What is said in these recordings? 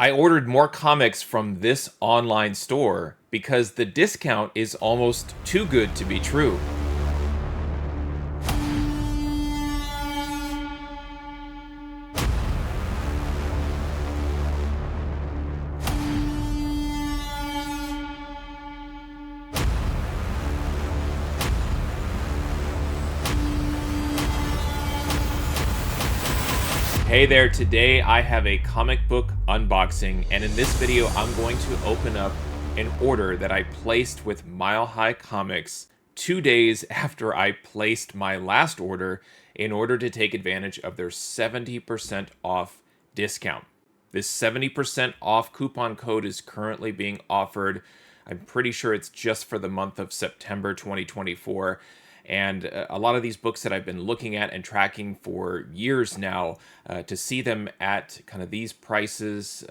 I ordered more comics from this online store because the discount is almost too good to be true. Hey there, today I have a comic book unboxing, and in this video I'm going to open up an order that I placed with Mile High Comics 2 days after I placed my last order in order to take advantage of their 70% off discount. This 70% off coupon code is currently being offered. I'm pretty sure it's just for the month of September 2024. And a lot of these books that I've been looking at and tracking for years now, to see them at kind of these prices,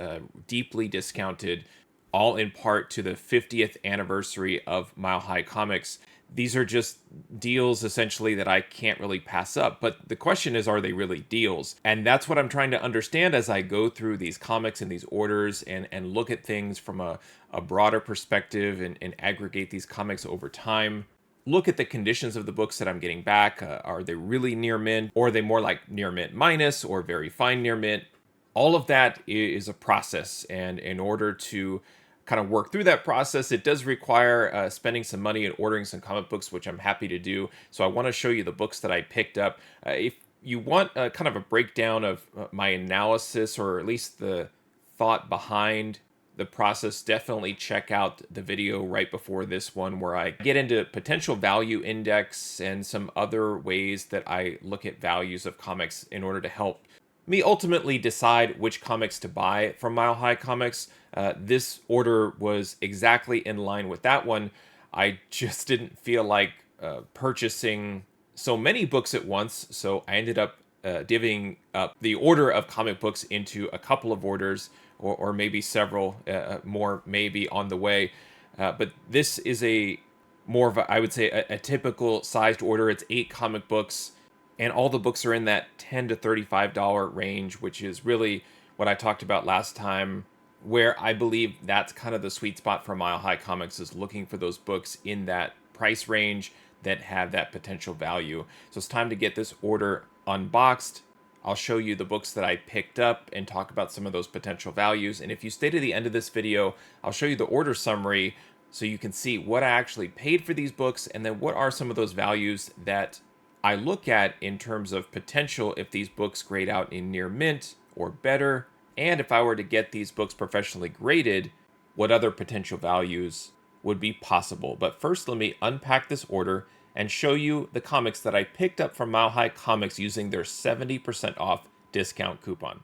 deeply discounted, all in part to the 50th anniversary of Mile High Comics. These are just deals essentially that I can't really pass up. But the question is, are they really deals? And that's what I'm trying to understand as I go through these comics and these orders and look at things from a broader perspective and aggregate these comics over time. Look at the conditions of the books that I'm getting back. Are they really near mint, or are they more like near mint minus or very fine near mint? All of that is a process, and in order to kind of work through that process, it does require spending some money and ordering some comic books, which I'm happy to do. So I want to show you the books that I picked up. If you want kind of a breakdown of my analysis, or at least the thought behind the process, definitely check out the video right before this one where I get into potential value index and some other ways that I look at values of comics in order to help me ultimately decide which comics to buy from Mile High Comics. This order was exactly in line with that one. I just didn't feel like purchasing so many books at once, so I ended up divvying up the order of comic books into a couple of orders, or maybe several more maybe on the way. But this is a more of a, I would say, a typical sized order. It's 8 comic books, and all the books are in that $10 to $35 range, which is really what I talked about last time, where I believe that's kind of the sweet spot for Mile High Comics, is looking for those books in that price range that have that potential value. So it's time to get this order unboxed. I'll show you the books that I picked up and talk about some of those potential values. And if you stay to the end of this video, I'll show you the order summary so you can see what I actually paid for these books, and then what are some of those values that I look at in terms of potential if these books grade out in near mint or better. And if I were to get these books professionally graded, what other potential values would be possible. But first, let me unpack this order and show you the comics that I picked up from Mile High Comics using their 70% off discount coupon.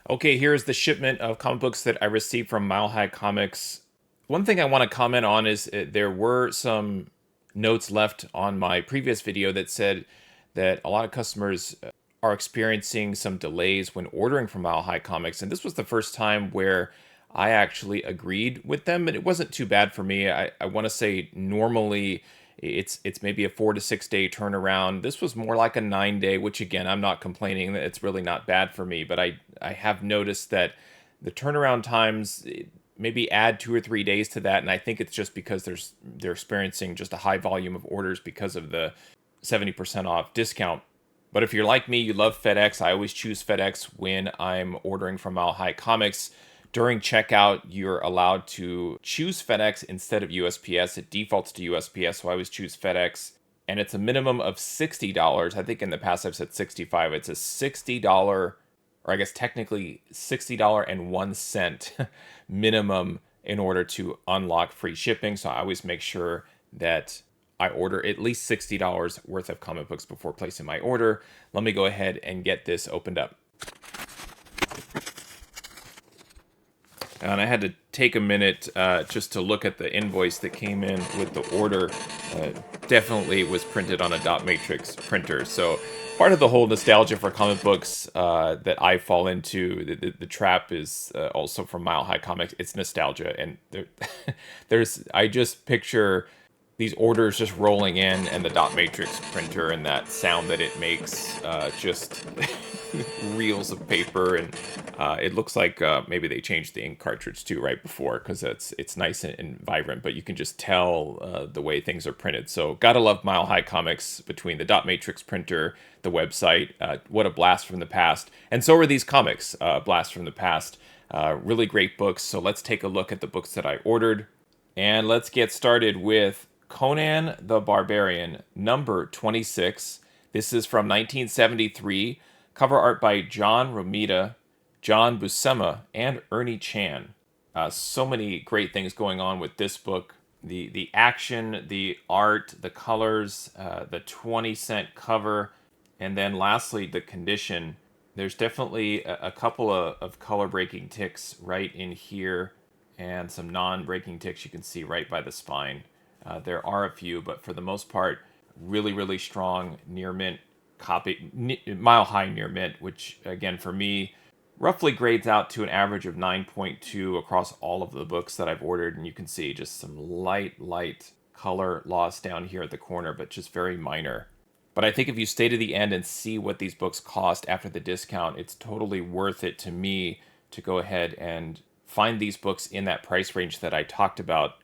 Okay, here's the shipment of comic books that I received from Mile High Comics. One thing I want to comment on is there were some notes left on my previous video that said that a lot of customers are experiencing some delays when ordering from Mile High Comics, and this was the first time where I actually agreed with them, and it wasn't too bad for me. I want to say normally it's maybe a 4 to 6 day turnaround. This was more like a 9-day, which again, I'm not complaining. It's really not bad for me, but I have noticed that the turnaround times maybe add 2 or 3 days to that, and I think it's just because they're experiencing just a high volume of orders because of the 70% off discount. But if you're like me, you love FedEx. I always choose FedEx when I'm ordering from Mile High Comics. During checkout, you're allowed to choose FedEx instead of USPS. It defaults to USPS, so I always choose FedEx. And it's a minimum of $60. I think in the past I've said $65. It's a $60, or I guess technically $60.01 minimum in order to unlock free shipping. So I always make sure that I order at least $60 worth of comic books before placing my order. Let me go ahead and get this opened up. And I had to take a minute just to look at the invoice that came in with the order. Definitely was printed on a dot matrix printer. So part of the whole nostalgia for comic books that I fall into, the trap is also from Mile High Comics. It's nostalgia. And I just picture these orders just rolling in, and the dot matrix printer and that sound that it makes, just reels of paper. And it looks like maybe they changed the ink cartridge too right before, because it's nice and vibrant, but you can just tell the way things are printed. So gotta love Mile High Comics. Between the dot matrix printer, the website, what a blast from the past. And so are these comics, blast from the past. Really great books. So let's take a look at the books that I ordered. And let's get started with Conan the Barbarian, number 26. This is from 1973. Cover art by John Romita, John Buscema, and Ernie Chan. So many great things going on with this book. The action, the art, the colors, the 20-cent cover, and then lastly, the condition. There's definitely a couple of color breaking ticks right in here, and some non-breaking ticks you can see right by the spine. There are a few, but for the most part, really, really strong near mint copy, mile high near mint, which again for me roughly grades out to an average of 9.2 across all of the books that I've ordered. And you can see just some light color loss down here at the corner, but just very minor. But I think if you stay to the end and see what these books cost after the discount, it's totally worth it to me to go ahead and find these books in that price range that I talked about.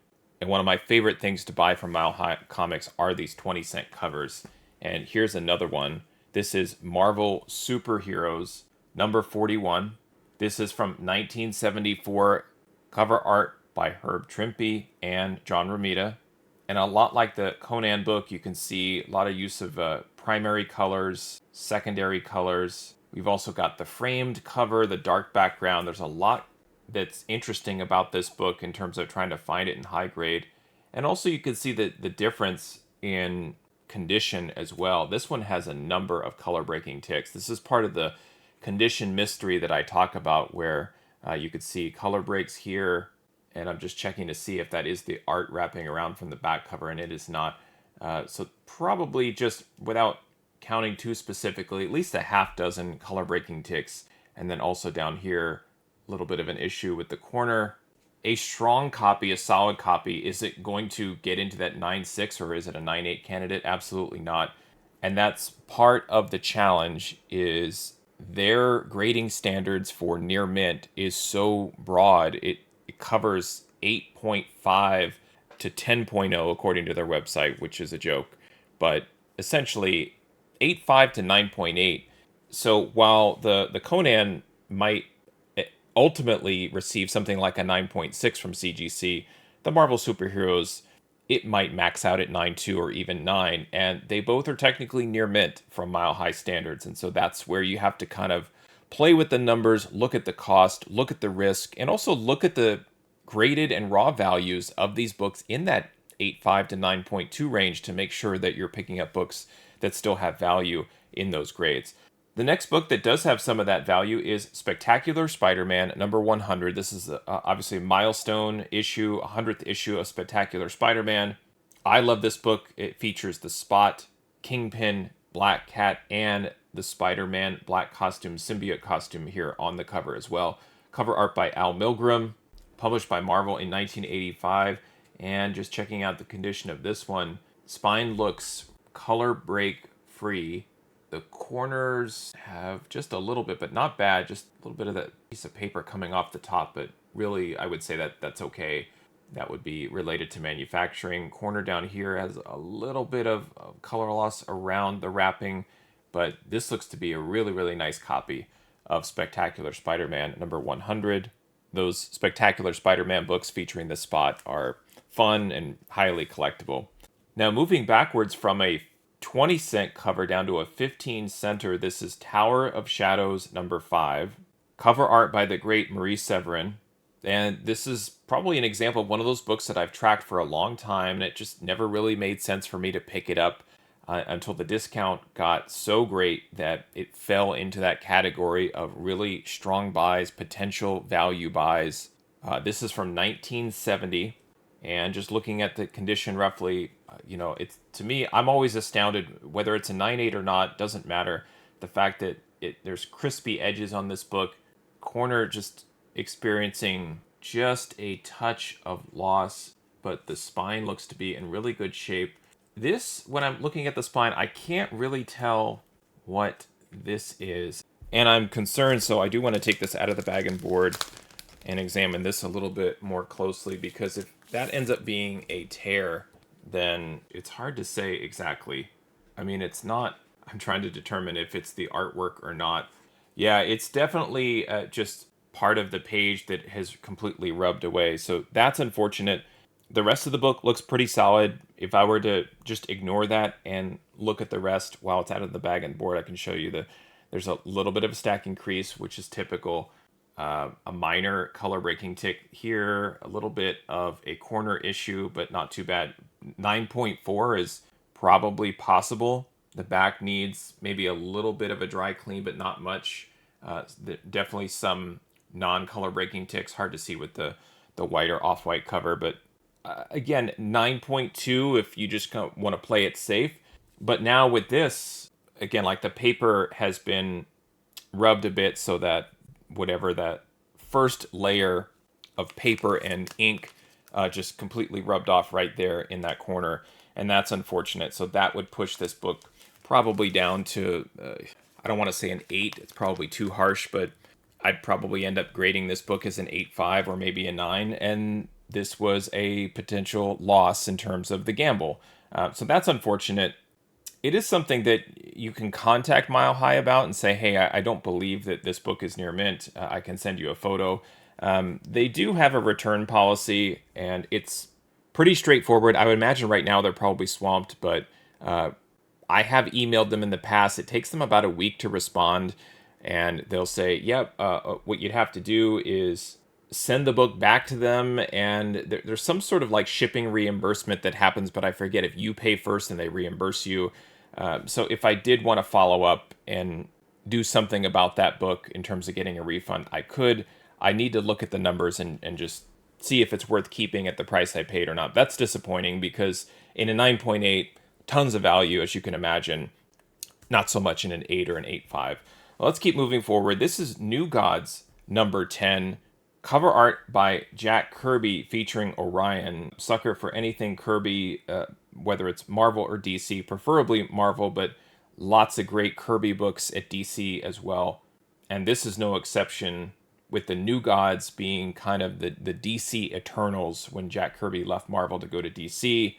And one of my favorite things to buy from Mile High Comics are these 20-cent covers. And here's another one. This is Marvel Superheroes, number 41. This is from 1974. Cover art by Herb Trimpe and John Romita. And a lot like the Conan book, you can see a lot of use of primary colors, secondary colors. We've also got the framed cover, the dark background. There's a lot that's interesting about this book in terms of trying to find it in high grade. And also you can see the difference in condition as well. This one has a number of color breaking ticks. This is part of the condition mystery that I talk about, where you could see color breaks here, and I'm just checking to see if that is the art wrapping around from the back cover, and it is not. So probably, just without counting too specifically, at least a half dozen color breaking ticks. And then also down here, a little bit of an issue with the corner. A strong copy, a solid copy, is it going to get into that 9.6 or is it a 9.8 candidate? Absolutely not. And that's part of the challenge, is their grading standards for near mint is so broad. It covers 8.5 to 10.0 according to their website, which is a joke. But essentially 8.5 to 9.8. So while the Conan might ultimately receive something like a 9.6 from CGC, the Marvel Superheroes, it might max out at 9.2 or even 9, and they both are technically near mint from Mile High standards. And so that's where you have to kind of play with the numbers, look at the cost, look at the risk, and also look at the graded and raw values of these books in that 8.5 to 9.2 range to make sure that you're picking up books that still have value in those grades. The next book that does have some of that value is Spectacular Spider-Man, number 100. This is obviously a milestone issue, 100th issue of Spectacular Spider-Man. I love this book. It features the Spot, Kingpin, Black Cat, and the Spider-Man black costume, symbiote costume here on the cover as well. Cover art by Al Milgrom, published by Marvel in 1985. And just checking out the condition of this one, spine looks color break free. The corners have just a little bit, but not bad. Just a little bit of that piece of paper coming off the top, but really I would say that that's okay. That would be related to manufacturing. Corner down here has a little bit of color loss around the wrapping, but this looks to be a really, really nice copy of Spectacular Spider-Man number 100. Those Spectacular Spider-Man books featuring the Spot are fun and highly collectible. Now, moving backwards from a 20-cent cover down to a 15-center, this is Tower of Shadows number 5. Cover art by the great Marie Severin. And this is probably an example of one of those books that I've tracked for a long time, and it just never really made sense for me to pick it up until the discount got so great that it fell into that category of really strong buys, potential value buys. This is from 1970. And just looking at the condition roughly, it's, to me, I'm always astounded whether it's a 9.8 or not, doesn't matter. The fact that there's crispy edges on this book, corner just experiencing just a touch of loss, but the spine looks to be in really good shape. This, when I'm looking at the spine, I can't really tell what this is. And I'm concerned, so I do want to take this out of the bag and board and examine this a little bit more closely, because if that ends up being a tear, then it's hard to say exactly. I mean, it's not, I'm trying to determine if it's the artwork or not. Yeah, it's definitely just part of the page that has completely rubbed away. So that's unfortunate. The rest of the book looks pretty solid. If I were to just ignore that and look at the rest while it's out of the bag and board, I can show you there's a little bit of a stacking crease, which is typical. A minor color breaking tick here, a little bit of a corner issue, but not too bad. 9.4 is probably possible. The back needs maybe a little bit of a dry clean, but not much. Definitely some non-color breaking ticks, hard to see with the white or off-white cover, but again, 9.2 if you just kind of want to play it safe. But now with this, again, like the paper has been rubbed a bit so that whatever that first layer of paper and ink just completely rubbed off right there in that corner. And that's unfortunate. So that would push this book probably down to, I don't want to say an 8. It's probably too harsh, but I'd probably end up grading this book as an 8.5 or maybe a 9. And this was a potential loss in terms of the gamble. So that's unfortunate. It is something that you can contact Mile High about and say, hey, I don't believe that this book is near mint. I can send you a photo. They do have a return policy, and it's pretty straightforward. I would imagine right now they're probably swamped, but I have emailed them in the past. It takes them about a week to respond, and they'll say, yep, what you'd have to do is send the book back to them, and there's some sort of like shipping reimbursement that happens, but I forget if you pay first and they reimburse you. So if I did want to follow up and do something about that book in terms of getting a refund, I could. I need to look at the numbers and just see if it's worth keeping at the price I paid or not. That's disappointing because in a 9.8, tons of value, as you can imagine. Not so much in an 8 or an 8.5. Well, let's keep moving forward. This is New Gods number 10. Cover art by Jack Kirby featuring Orion. Sucker for anything Kirby, whether it's Marvel or DC, preferably Marvel, but lots of great Kirby books at DC as well. And this is no exception, with the New Gods being kind of the DC Eternals when Jack Kirby left Marvel to go to DC.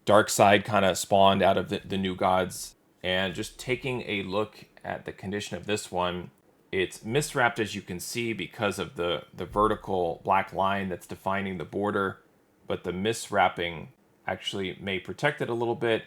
Darkseid kind of spawned out of the New Gods. And just taking a look at the condition of this one, it's miswrapped, as you can see, because of the vertical black line that's defining the border, but the miswrapping actually may protect it a little bit.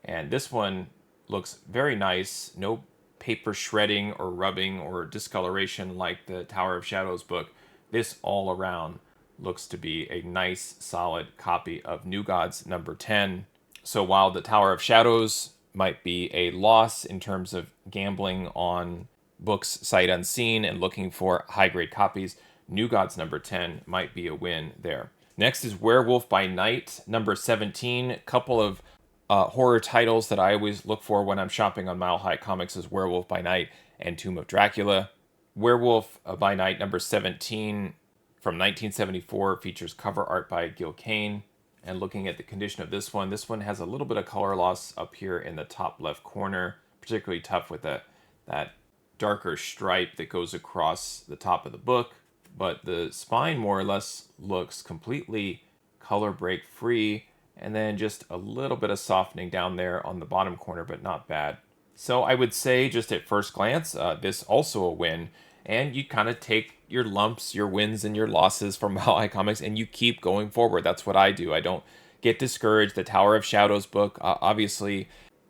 And this one looks very nice. No paper shredding or rubbing or discoloration like the Tower of Shadows book. This all around looks to be a nice, solid copy of New Gods number 10. So while the Tower of Shadows might be a loss in terms of gambling on books sight unseen and looking for high-grade copies, New Gods number 10 might be a win there. Next is Werewolf by Night number 17. Couple of horror titles that I always look for when I'm shopping on Mile High Comics is Werewolf by Night and Tomb of Dracula. Werewolf by Night number 17 from 1974 features cover art by Gil Kane. And looking at the condition of this one has a little bit of color loss up here in the top left corner, particularly tough with that darker stripe that goes across the top of the book, but the spine more or less looks completely color break free, and then just a little bit of softening down there on the bottom corner, but not bad. So I would say just at first glance, this also a win, and you kind of take your lumps, your wins, and your losses from Mile High Comics, and you keep going forward. That's what I do. I don't get discouraged. The Tower of Shadows book, obviously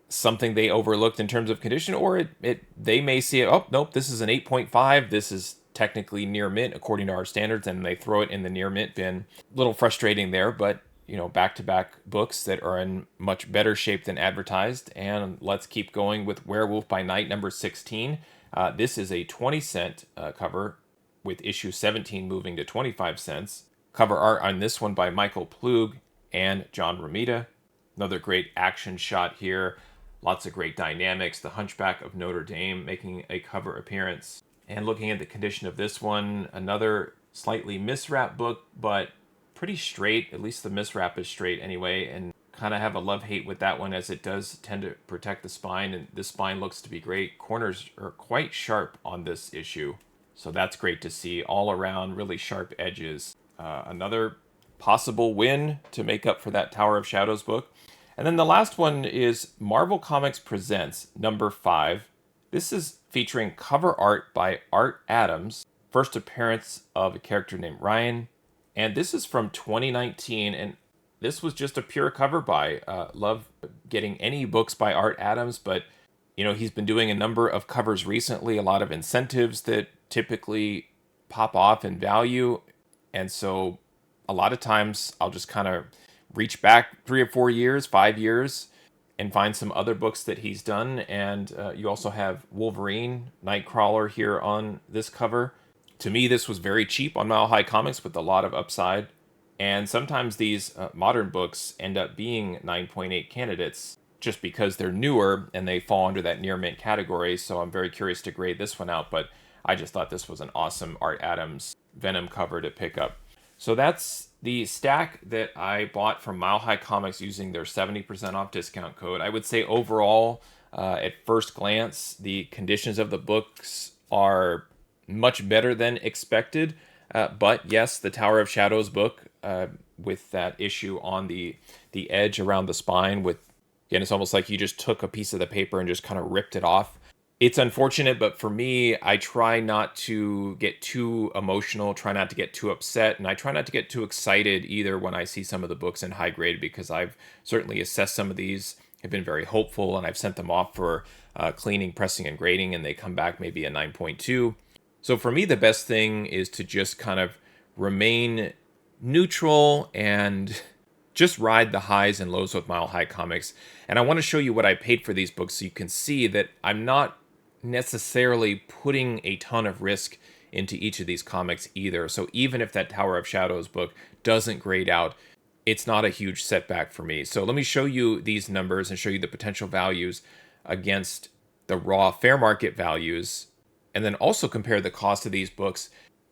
something they overlooked in terms of condition, or they may see it, oh, nope, this is an 8.5, this is technically near mint according to our standards, and they throw it in the near mint bin. A little frustrating there, but back-to-back books that are in much better shape than advertised. And let's keep going with Werewolf by Night number 16. This is a 20-cent cover, with issue 17 moving to 25 cents. Cover art on this one by Michael Plug and John Romita. Another great action shot here. Lots of great dynamics. The Hunchback of Notre Dame making a cover appearance. And looking at the condition of this one, another slightly miswrapped book, but pretty straight. At least the miswrap is straight anyway, and kind of have a love-hate with that one as it does tend to protect the spine, and this spine looks to be great. Corners are quite sharp on this issue, so that's great to see. All around, really sharp edges. Another possible win to make up for that Tower of Shadows book. And then the last one is Marvel Comics Presents number 5. This is featuring cover art by Art Adams, first appearance of a character named Ryan, and this is from 2019, and this was just a pure cover buy. Love getting any books by Art Adams, but he's been doing a number of covers recently, a lot of incentives that typically pop off in value, and so a lot of times I'll just kind of reach back 3 or 4 years, 5 years, and find some other books that he's done. And you also have Wolverine, Nightcrawler here on this cover. To me, this was very cheap on Mile High Comics with a lot of upside. And sometimes these modern books end up being 9.8 candidates just because they're newer and they fall under that near mint category. So I'm very curious to grade this one out, but I just thought this was an awesome Art Adams Venom cover to pick up. So that's the stack that I bought from Mile High Comics using their 70% off discount code. I would say overall, at first glance, the conditions of the books are much better than expected. But yes, the Tower of Shadows book, with that issue on the edge around the spine, again, it's almost like you just took a piece of the paper and just kind of ripped it off. It's unfortunate, but for me, I try not to get too emotional, try not to get too upset, and I try not to get too excited either when I see some of the books in high grade, because I've certainly assessed some of these, have been very hopeful, and I've sent them off for cleaning, pressing, and grading, and they come back maybe a 9.2. So for me, the best thing is to just kind of remain neutral and just ride the highs and lows with Mile High Comics. And I want to show you what I paid for these books so you can see that I'm not necessarily putting a ton of risk into each of these comics either. So even if that Tower of Shadows book doesn't grade out, it's not a huge setback for me. So let me show you these numbers and show you the potential values against the raw fair market values, and then also compare the cost of these books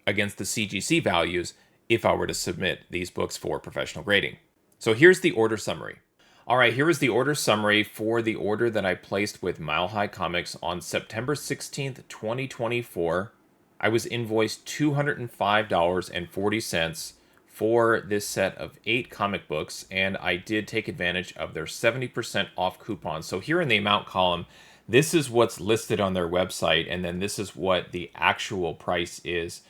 against the CGC values if I were to submit these books for professional grading. So here's the order summary. All right, here is the order summary for the order that I placed with Mile High Comics on September 16th, 2024. I was invoiced $205.40 for this set of 8 comic books, and I did take advantage of their 70% off coupon. So here in the amount column, this is what's listed on their website, and then this is what the actual price is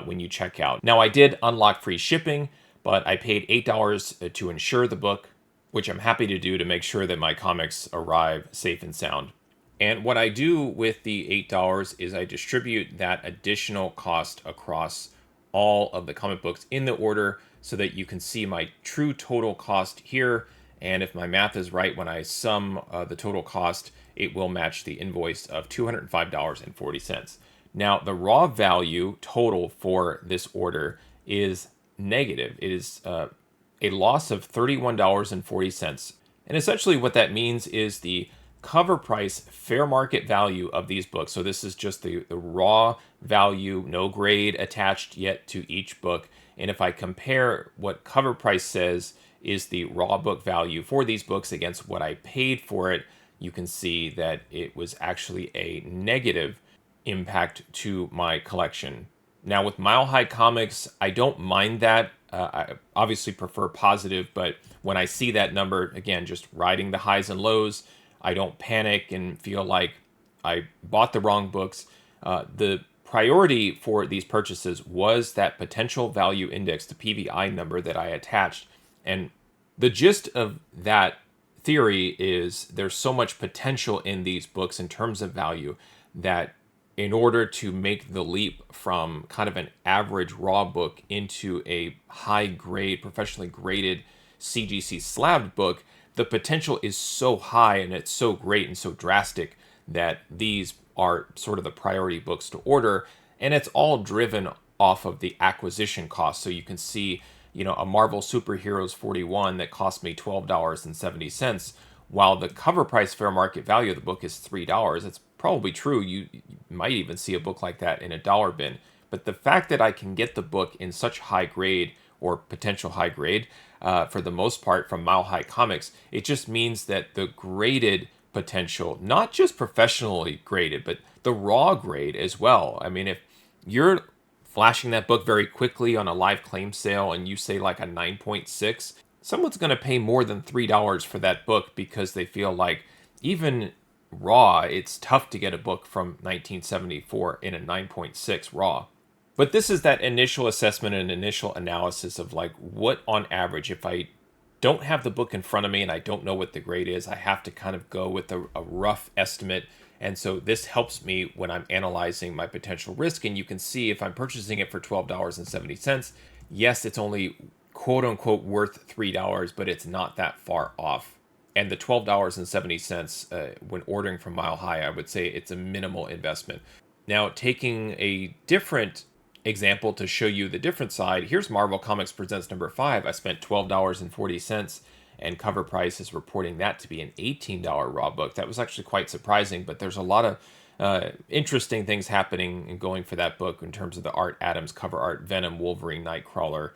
when you check out. Now, I did unlock free shipping, but I paid $8 to insure the book, which I'm happy to do to make sure that my comics arrive safe and sound. And what I do with the $8 is I distribute that additional cost across all of the comic books in the order so that you can see my true total cost here. And if my math is right, when I sum the total cost, it will match the invoice of $205.40. Now, the raw value total for this order is negative. It is a loss of $31.40. And essentially what that means is the cover price fair market value of these books. So this is just the raw value, no grade attached yet to each book. And if I compare what cover price says is the raw book value for these books against what I paid for it, you can see that it was actually a negative impact to my collection. Now with Mile High Comics, I don't mind that. I obviously prefer positive, but when I see that number, again, just riding the highs and lows, I don't panic and feel like I bought the wrong books. The priority for these purchases was that potential value index, the PVI number that I attached. And the gist of that theory is there's so much potential in these books in terms of value that in order to make the leap from kind of an average raw book into a high grade, professionally graded CGC slabbed book, the potential is so high and it's so great and so drastic that these are sort of the priority books to order. And it's all driven off of the acquisition cost. So you can see, a Marvel Superheroes 41 that cost me $12.70, while the cover price fair market value of the book is $3. It's probably true. You might even see a book like that in a dollar bin. But the fact that I can get the book in such high grade or potential high grade for the most part from Mile High Comics. It just means that the graded potential, not just professionally graded, but the raw grade as well. I mean, if you're flashing that book very quickly on a live claim sale and you say like a 9.6, someone's going to pay more than $3 for that book because they feel like even raw, it's tough to get a book from 1974 in a 9.6 raw. But this is that initial assessment and initial analysis of like what on average, if I don't have the book in front of me and I don't know what the grade is, I have to kind of go with a rough estimate. And so this helps me when I'm analyzing my potential risk. And you can see if I'm purchasing it for $12.70, yes, it's only quote unquote worth $3, but it's not that far off. And the $12.70 when ordering from Mile High, I would say it's a minimal investment. Now, taking a different example to show you the different side, here's Marvel Comics Presents number 5. I spent $12.40, and Cover Price is reporting that to be an $18 raw book. That was actually quite surprising, but there's a lot of interesting things happening and going for that book in terms of the art. Adams cover art, Venom, Wolverine, Nightcrawler.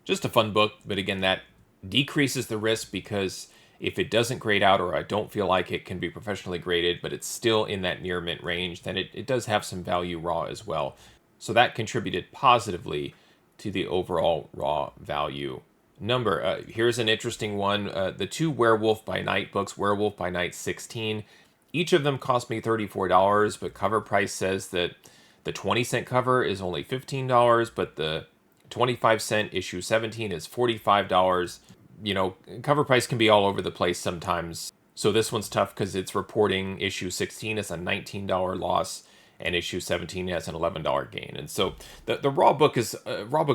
Just a fun book, but again, that decreases the risk because if it doesn't grade out or I don't feel like it can be professionally graded, but it's still in that near mint range, then it does have some value raw as well. So that contributed positively to the overall raw value number. Here's an interesting one. The 2 Werewolf by Night books, Werewolf by Night 16. Each of them cost me $34, but Cover Price says that the 20-cent cover is only $15, but the 25-cent issue 17 is $45. You know, Cover Price can be all over the place sometimes. So this one's tough because it's reporting issue 16 as a $19 loss and issue 17 has an $11 gain. And so the raw book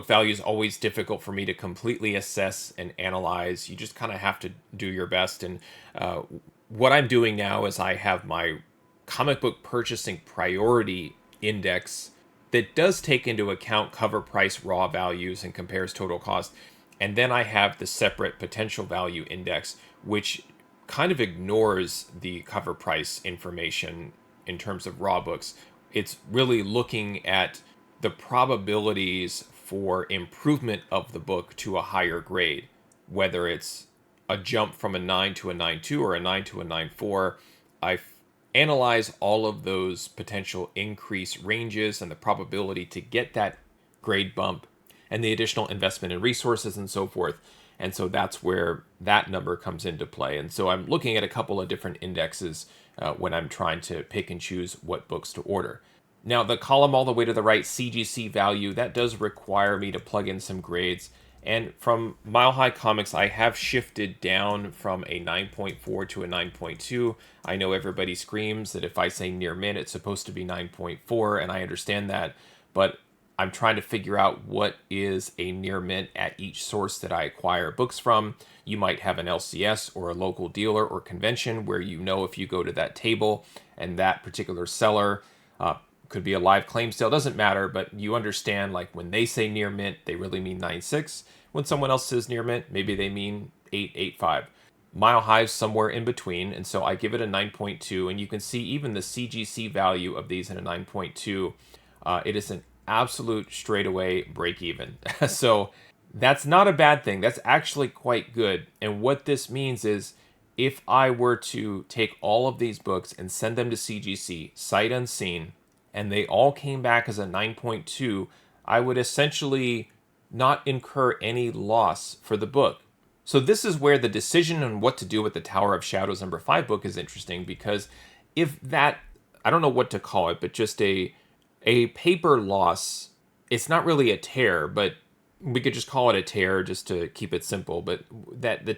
value is always difficult for me to completely assess and analyze. You just kind of have to do your best. And what I'm doing now is I have my comic book purchasing priority index that does take into account Cover Price raw values and compares total cost. And then I have the separate potential value index, which kind of ignores the Cover Price information in terms of raw books. It's really looking at the probabilities for improvement of the book to a higher grade, whether it's a jump from a 9 to a 9.2 or a 9 to a 9.4. I analyze all of those potential increase ranges and the probability to get that grade bump and the additional investment in resources and so forth. And so that's where that number comes into play. And so I'm looking at a couple of different indexes when I'm trying to pick and choose what books to order. Now, the column all the way to the right, CGC value, that does require me to plug in some grades. And from Mile High Comics, I have shifted down from a 9.4 to a 9.2. I know everybody screams that if I say near mint, it's supposed to be 9.4, and I understand that. But I'm trying to figure out what is a near mint at each source that I acquire books from. You might have an LCS or a local dealer or convention where you know if you go to that table and that particular seller could be a live claim sale, doesn't matter, but you understand like when they say near mint, they really mean 9.6. When someone else says near mint, maybe they mean 8.85. Mile High's somewhere in between, and so I give it a 9.2, and you can see even the CGC value of these in a 9.2. It is an absolute straightaway break even. So that's not a bad thing. That's actually quite good. And what this means is if I were to take all of these books and send them to CGC, sight unseen, and they all came back as a 9.2, I would essentially not incur any loss for the book. So this is where the decision on what to do with the Tower of Shadows number 5 book is interesting, because if that, I don't know what to call it, but just a paper loss, it's not really a tear, but we could just call it a tear just to keep it simple. But that the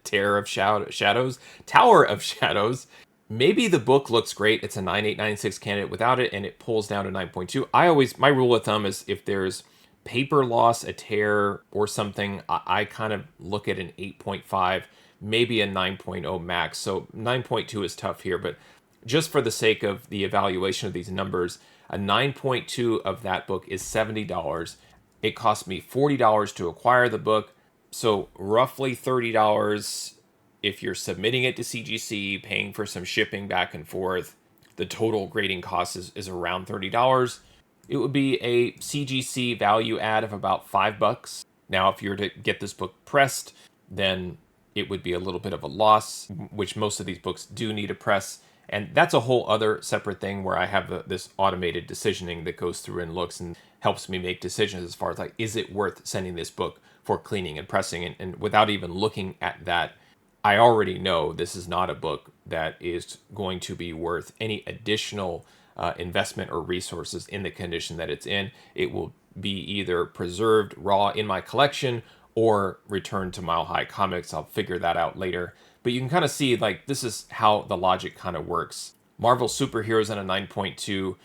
Tower of Shadows, maybe the book looks great. It's a 9.896 candidate without it, and it pulls down to 9.2. My rule of thumb is if there's paper loss, a tear, or something, I kind of look at an 8.5, maybe a 9.0 max. So 9.2 is tough here, but just for the sake of the evaluation of these numbers, a 9.2 of that book is $70. It cost me $40 to acquire the book, so roughly $30 if you're submitting it to CGC, paying for some shipping back and forth. The total grading cost is around $30. It would be a CGC value add of about $5. Now, if you were to get this book pressed, then it would be a little bit of a loss, which most of these books do need a press. And that's a whole other separate thing where I have this automated decisioning that goes through and looks and helps me make decisions as far as like, is it worth sending this book for cleaning and pressing? And without even looking at that, I already know this is not a book that is going to be worth any additional investment or resources in the condition that it's in. It will be either preserved raw in my collection or returned to Mile High Comics. I'll figure that out later. But you can kind of see like this is how the logic kind of works. Marvel Superheroes in a 9.2.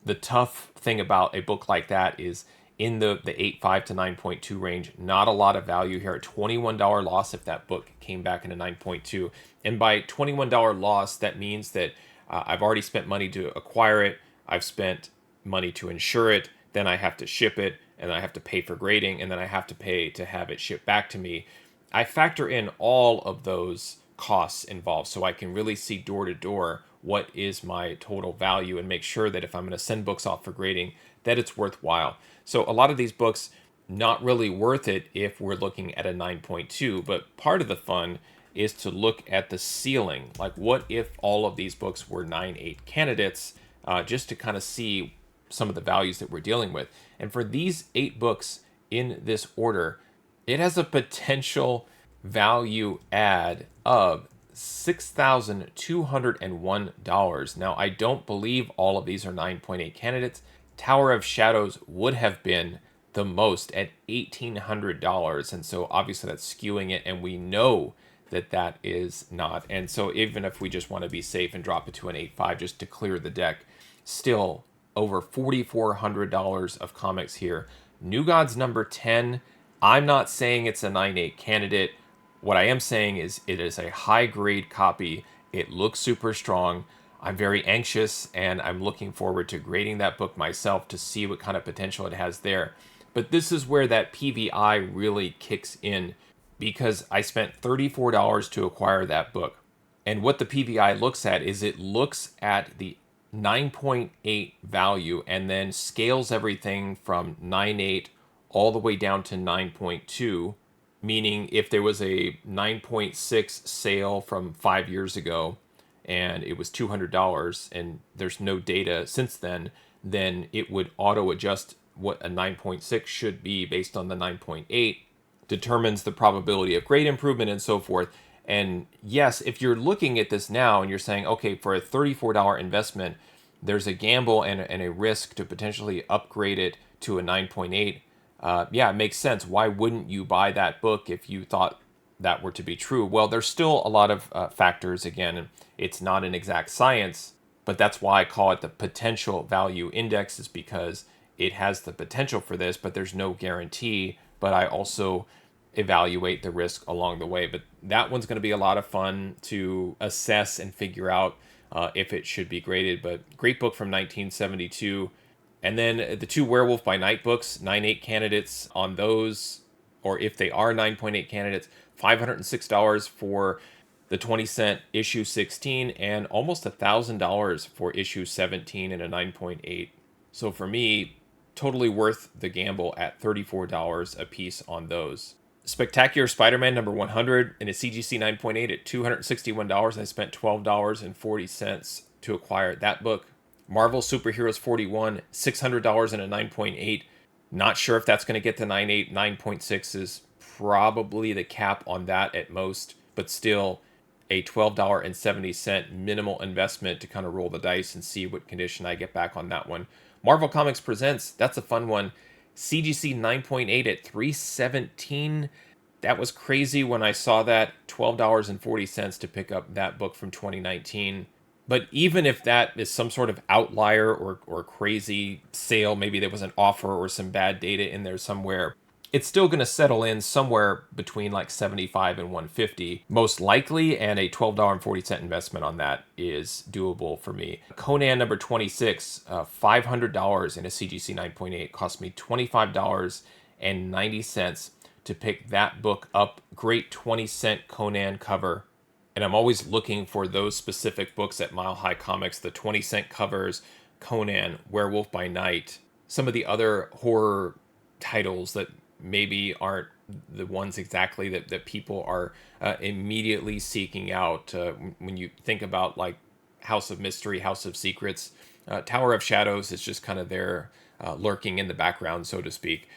The tough thing about a book like that is in the 8.5 to 9.2 range, not a lot of value here. A $21 loss if that book came back in a 9.2. And by $21 loss, that means that I've already spent money to acquire it. I've spent money to insure it. Then I have to ship it, and I have to pay for grading, and then I have to pay to have it shipped back to me. I factor in all of those costs involved so I can really see door to door what is my total value and make sure that if I'm going to send books off for grading, that it's worthwhile. So a lot of these books, not really worth it if we're looking at a 9.2, but part of the fun is to look at the ceiling. Like, what if all of these books were 9.8 candidates, just to kind of see some of the values that we're dealing with. And for these 8 books in this order, it has a potential value add of $6,201. Now, I don't believe all of these are 9.8 candidates. Tower of Shadows would have been the most at $1,800. And so obviously that's skewing it. And we know that that is not. And so even if we just want to be safe and drop it to an 8.5 just to clear the deck, still over $4,400 of comics here. New Gods number 10. I'm not saying it's a 9.8 candidate. What I am saying is it is a high grade copy. It looks super strong. I'm very anxious and I'm looking forward to grading that book myself to see what kind of potential it has there. But this is where that PVI really kicks in because I spent $34 to acquire that book. And what the PVI looks at is it looks at the 9.8 value and then scales everything from 9.8 all the way down to 9.2, meaning if there was a 9.6 sale from 5 years ago and it was $200 and there's no data since then it would auto adjust what a 9.6 should be based on the 9.8, determines the probability of grade improvement and so forth. And yes, if you're looking at this now and you're saying, okay, for a $34 investment, there's a gamble and a risk to potentially upgrade it to a 9.8. Yeah, it makes sense. Why wouldn't you buy that book if you thought that were to be true? Well, there's still a lot of factors. Again, it's not an exact science, but that's why I call it the potential value index, is because it has the potential for this, but there's no guarantee. But I also evaluate the risk along the way. But that one's going to be a lot of fun to assess and figure out if it should be graded. But great book from 1972. And then the 2 Werewolf by Night books, 9.8 candidates on those, or if they are 9.8 candidates, $506 for the 20-cent issue 16 and almost $1,000 for issue 17 and a 9.8. So for me, totally worth the gamble at $34 a piece on those. Spectacular Spider-Man number 100 in a CGC 9.8 at $261. I spent $12.40 to acquire that book. Marvel Superheroes 41, $600 in a 9.8. Not sure if that's going to get to 9.8. 9.6 is probably the cap on that at most, but still a $12.70 minimal investment to kind of roll the dice and see what condition I get back on that one. Marvel Comics Presents, that's a fun one. CGC 9.8 at $317. That was crazy when I saw that. $12.40 to pick up that book from 2019. But even if that is some sort of outlier or crazy sale, maybe there was an offer or some bad data in there somewhere, it's still going to settle in somewhere between like 75 and 150 most likely, and a $12.40 investment on that is doable for me. Conan number 26, $500 in a CGC 9.8, cost me $25.90 to pick that book up. Great 20-cent Conan cover. And I'm always looking for those specific books at Mile High Comics, the 20-cent covers, Conan, Werewolf by Night, some of the other horror titles that maybe aren't the ones exactly that people are immediately seeking out. When you think about like House of Mystery, House of Secrets, Tower of Shadows is just kind of there lurking in the background, so to speak.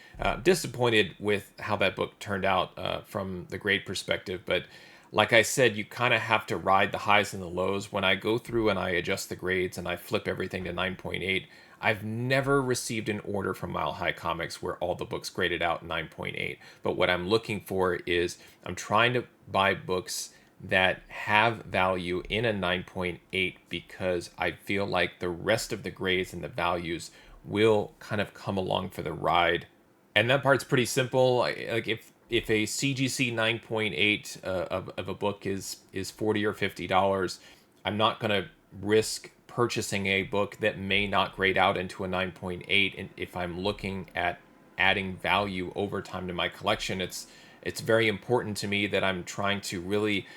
Disappointed with how that book turned out from the grade perspective, but like I said, you kind of have to ride the highs and the lows. When I go through and I adjust the grades and I flip everything to 9.8, I've never received an order from Mile High Comics where all the books graded out 9.8. But what I'm looking for is I'm trying to buy books that have value in a 9.8 because I feel like the rest of the grades and the values will kind of come along for the ride. And that part's pretty simple. Like if a CGC 9.8 of a book is $40 or $50, I'm not going to risk purchasing a book that may not grade out into a 9.8. And if I'm looking at adding value over time to my collection, it's very important to me that I'm trying to really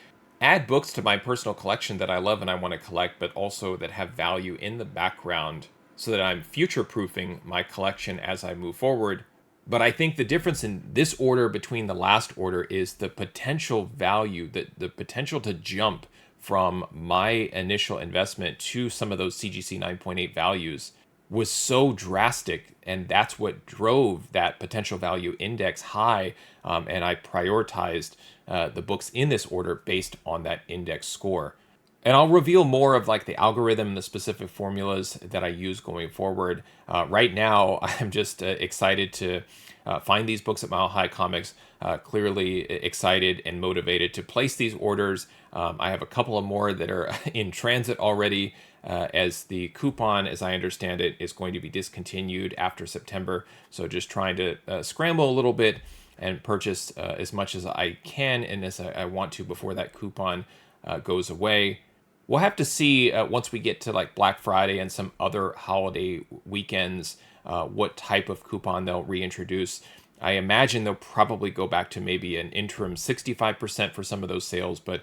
add books to my personal collection that I love and I want to collect, but also that have value in the background so that I'm future-proofing my collection as I move forward. But I think the difference in this order between the last order is the potential value, the potential to jump from my initial investment to some of those CGC 9.8 values was so drastic. And that's what drove that potential value index high. And I prioritized the books in this order based on that index score. And I'll reveal more of like the algorithm and the specific formulas that I use going forward. Right now, I'm just excited to find these books at Mile High Comics. Clearly excited and motivated to place these orders. I have a couple of more that are in transit already, as the coupon, as I understand it, is going to be discontinued after September. So just trying to scramble a little bit and purchase as much as I can and as I want to before that coupon goes away. We'll have to see once we get to like Black Friday and some other holiday weekends what type of coupon they'll reintroduce. I imagine they'll probably go back to maybe an interim 65% for some of those sales, but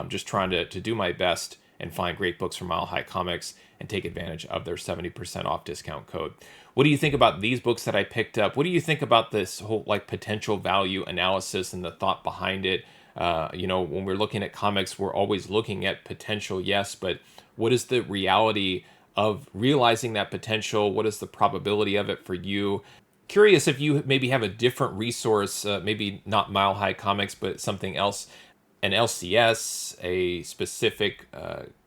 just trying to do my best and find great books from Mile High Comics and take advantage of their 70% off discount code. What do you think about these books that I picked up? What do you think about this whole like potential value analysis and the thought behind it? When we're looking at comics, we're always looking at potential, yes, but what is the reality of realizing that potential? What is the probability of it for you? Curious if you maybe have a different resource, maybe not Mile High Comics, but something else, an LCS, a specific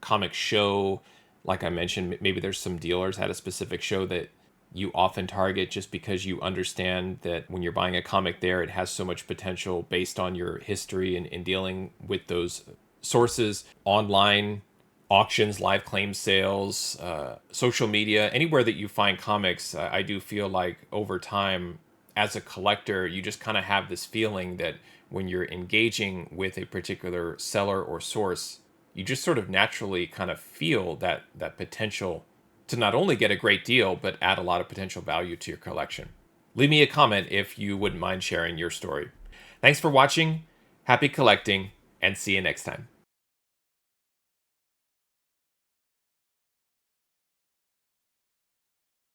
comic show. Like I mentioned, maybe there's some dealers at a specific show that you often target just because you understand that when you're buying a comic there, it has so much potential based on your history and in dealing with those sources, online auctions, live claim sales, social media, anywhere that you find comics. I do feel like over time, as a collector, you just kind of have this feeling that when you're engaging with a particular seller or source, you just sort of naturally kind of feel that potential to not only get a great deal, but add a lot of potential value to your collection. Leave me a comment if you wouldn't mind sharing your story. Thanks for watching, happy collecting, and see you next time.